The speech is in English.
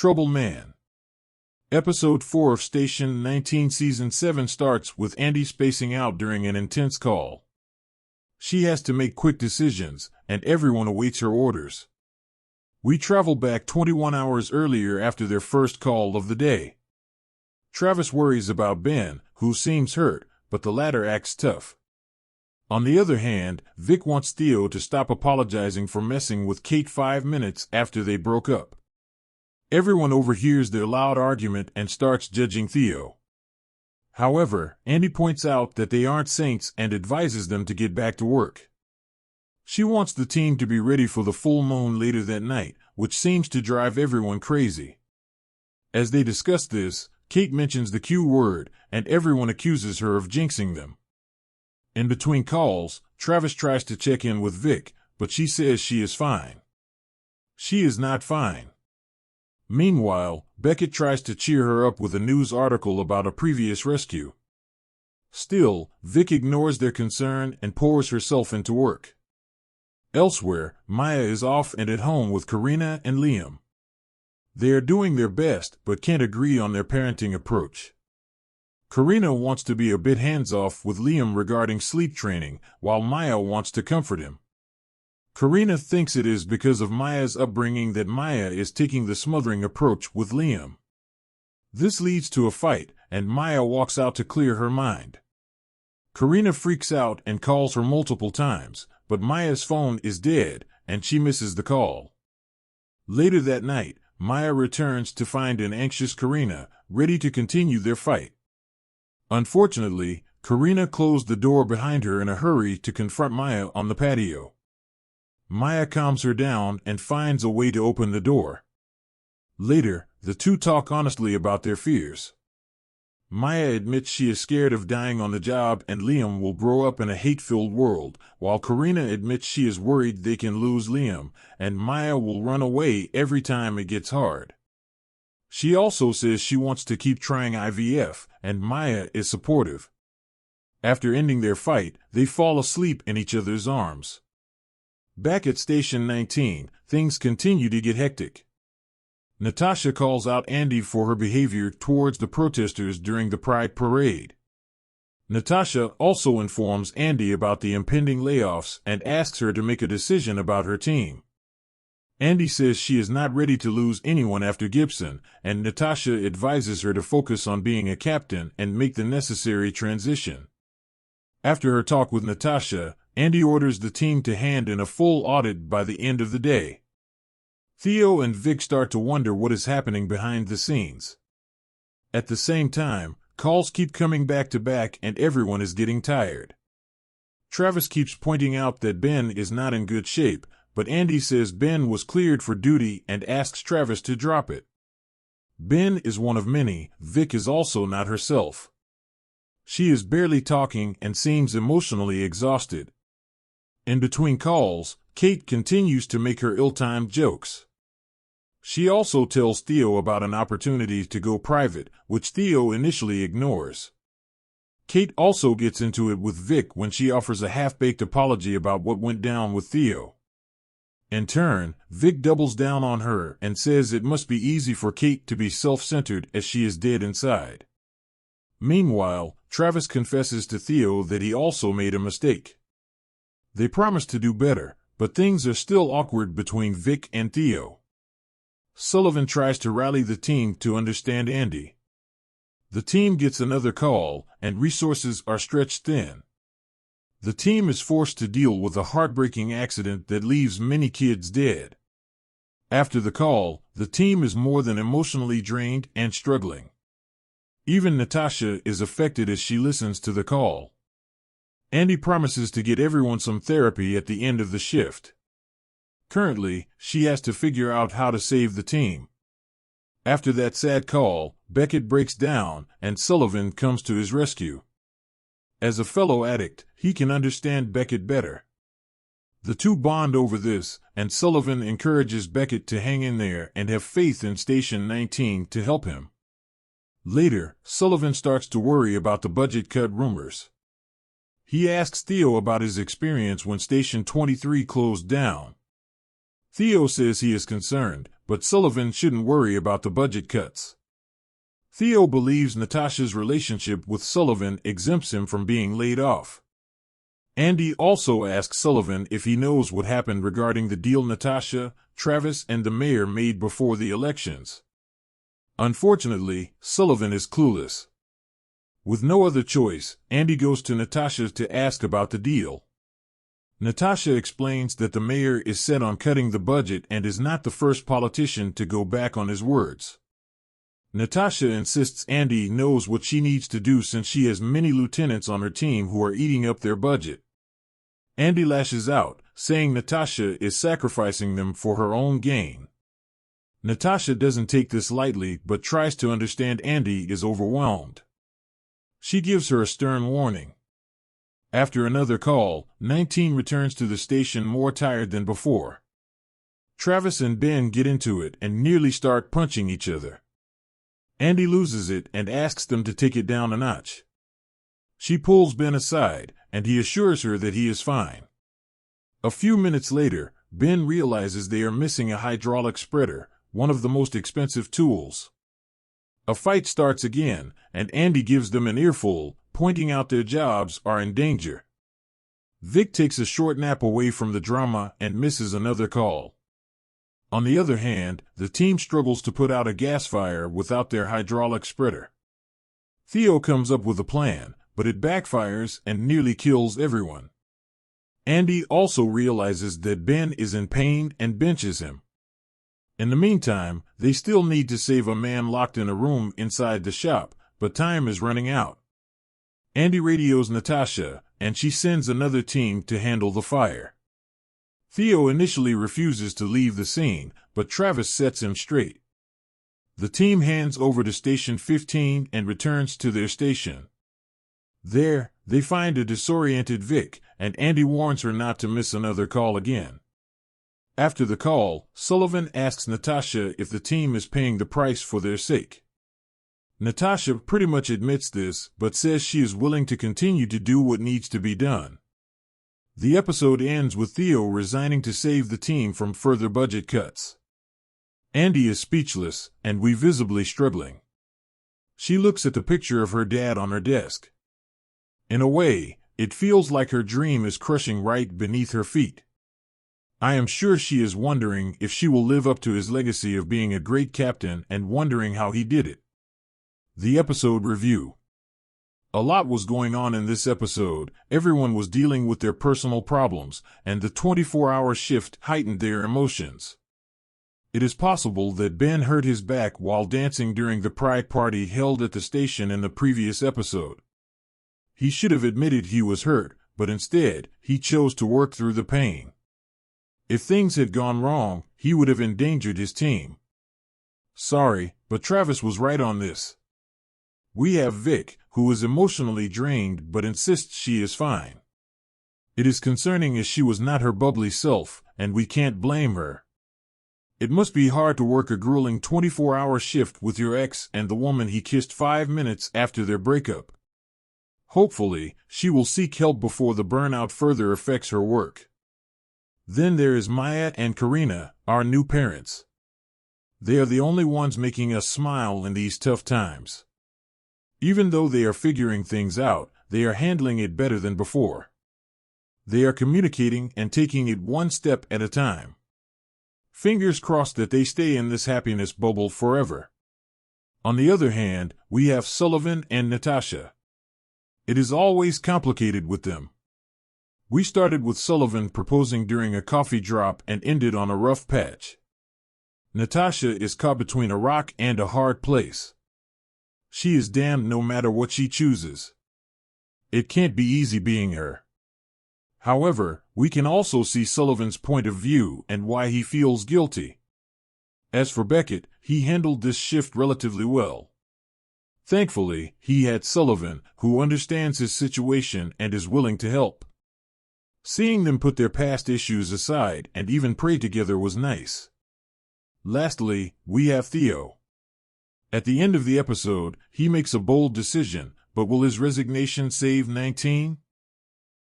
Trouble Man. Episode 4 of Station 19 Season 7 starts with Andy spacing out during an intense call. She has to make quick decisions, and everyone awaits her orders. We travel back 21 hours earlier after their first call of the day. Travis worries about Ben, who seems hurt, but the latter acts tough. On the other hand, Vic wants Theo to stop apologizing for messing with Kate 5 minutes after they broke up. Everyone overhears their loud argument and starts judging Theo. However, Andy points out that they aren't saints and advises them to get back to work. She wants the team to be ready for the full moon later that night, which seems to drive everyone crazy. As they discuss this, Kate mentions the Q word, and everyone accuses her of jinxing them. In between calls, Travis tries to check in with Vic, but she says she is fine. She is not fine. Meanwhile, Beckett tries to cheer her up with a news article about a previous rescue. Still, Vic ignores their concern and pours herself into work. Elsewhere, Maya is off and at home with Karina and Liam. They are doing their best but can't agree on their parenting approach. Karina wants to be a bit hands-off with Liam regarding sleep training, while Maya wants to comfort him. Karina thinks it is because of Maya's upbringing that Maya is taking the smothering approach with Liam. This leads to a fight, and Maya walks out to clear her mind. Karina freaks out and calls her multiple times, but Maya's phone is dead, and she misses the call. Later that night, Maya returns to find an anxious Karina, ready to continue their fight. Unfortunately, Karina closed the door behind her in a hurry to confront Maya on the patio. Maya calms her down and finds a way to open the door. Later, the two talk honestly about their fears. Maya admits she is scared of dying on the job and Liam will grow up in a hate-filled world, while Karina admits she is worried they can lose Liam, and Maya will run away every time it gets hard. She also says she wants to keep trying IVF, and Maya is supportive. After ending their fight, they fall asleep in each other's arms. Back at Station 19, things continue to get hectic. Natasha calls out Andy for her behavior towards the protesters during the Pride Parade. Natasha also informs Andy about the impending layoffs and asks her to make a decision about her team. Andy says she is not ready to lose anyone after Gibson, and Natasha advises her to focus on being a captain and make the necessary transition. After her talk with Natasha, Andy orders the team to hand in a full audit by the end of the day. Theo and Vic start to wonder what is happening behind the scenes. At the same time, calls keep coming back to back and everyone is getting tired. Travis keeps pointing out that Ben is not in good shape, but Andy says Ben was cleared for duty and asks Travis to drop it. Ben is one of many. Vic is also not herself. She is barely talking and seems emotionally exhausted. In between calls, Kate continues to make her ill-timed jokes. She also tells Theo about an opportunity to go private, which Theo initially ignores. Kate also gets into it with Vic when she offers a half-baked apology about what went down with Theo. In turn, Vic doubles down on her and says it must be easy for Kate to be self-centered as she is dead inside. Meanwhile, Travis confesses to Theo that he also made a mistake. They promise to do better, but things are still awkward between Vic and Theo. Sullivan tries to rally the team to understand Andy. The team gets another call, and resources are stretched thin. The team is forced to deal with a heartbreaking accident that leaves many kids dead. After the call, the team is more than emotionally drained and struggling. Even Natasha is affected as she listens to the call. Andy promises to get everyone some therapy at the end of the shift. Currently, she has to figure out how to save the team. After that sad call, Beckett breaks down, and Sullivan comes to his rescue. As a fellow addict, he can understand Beckett better. The two bond over this, and Sullivan encourages Beckett to hang in there and have faith in Station 19 to help him. Later, Sullivan starts to worry about the budget cut rumors. He asks Theo about his experience when Station 23 closed down. Theo says he is concerned, but Sullivan shouldn't worry about the budget cuts. Theo believes Natasha's relationship with Sullivan exempts him from being laid off. Andy also asks Sullivan if he knows what happened regarding the deal Natasha, Travis, and the mayor made before the elections. Unfortunately, Sullivan is clueless. With no other choice, Andy goes to Natasha to ask about the deal. Natasha explains that the mayor is set on cutting the budget and is not the first politician to go back on his words. Natasha insists Andy knows what she needs to do since she has many lieutenants on her team who are eating up their budget. Andy lashes out, saying Natasha is sacrificing them for her own gain. Natasha doesn't take this lightly but tries to understand Andy is overwhelmed. She gives her a stern warning. After another call, 19 returns to the station more tired than before. Travis and Ben get into it and nearly start punching each other. Andy loses it and asks them to take it down a notch. She pulls Ben aside, and he assures her that he is fine. A few minutes later, Ben realizes they are missing a hydraulic spreader, one of the most expensive tools. A fight starts again, and Andy gives them an earful, pointing out their jobs are in danger. Vic takes a short nap away from the drama and misses another call. On the other hand, the team struggles to put out a gas fire without their hydraulic spreader. Theo comes up with a plan, but it backfires and nearly kills everyone. Andy also realizes that Ben is in pain and benches him. In the meantime, they still need to save a man locked in a room inside the shop, but time is running out. Andy radios Natasha, and she sends another team to handle the fire. Theo initially refuses to leave the scene, but Travis sets him straight. The team hands over to Station 15 and returns to their station. There, they find a disoriented Vic, and Andy warns her not to miss another call again. After the call, Sullivan asks Natasha if the team is paying the price for their sake. Natasha pretty much admits this, but says she is willing to continue to do what needs to be done. The episode ends with Theo resigning to save the team from further budget cuts. Andy is speechless, and we visibly struggling. She looks at the picture of her dad on her desk. In a way, it feels like her dream is crushing right beneath her feet. I am sure she is wondering if she will live up to his legacy of being a great captain and wondering how he did it. The episode review. A lot was going on in this episode. Everyone was dealing with their personal problems, and the 24-hour shift heightened their emotions. It is possible that Ben hurt his back while dancing during the pride party held at the station in the previous episode. He should have admitted he was hurt, but instead, he chose to work through the pain. If things had gone wrong, he would have endangered his team. Sorry, but Travis was right on this. We have Vic, who is emotionally drained but insists she is fine. It is concerning as she was not her bubbly self, and we can't blame her. It must be hard to work a grueling 24-hour shift with your ex and the woman he kissed 5 minutes after their breakup. Hopefully, she will seek help before the burnout further affects her work. Then there is Maya and Karina, our new parents. They are the only ones making us smile in these tough times. Even though they are figuring things out, they are handling it better than before. They are communicating and taking it one step at a time. Fingers crossed that they stay in this happiness bubble forever. On the other hand, we have Sullivan and Natasha. It is always complicated with them. We started with Sullivan proposing during a coffee drop and ended on a rough patch. Natasha is caught between a rock and a hard place. She is damned no matter what she chooses. It can't be easy being her. However, we can also see Sullivan's point of view and why he feels guilty. As for Beckett, he handled this shift relatively well. Thankfully, he had Sullivan, who understands his situation and is willing to help. Seeing them put their past issues aside and even pray together was nice. Lastly, we have Theo. At the end of the episode, he makes a bold decision, but will his resignation save 19?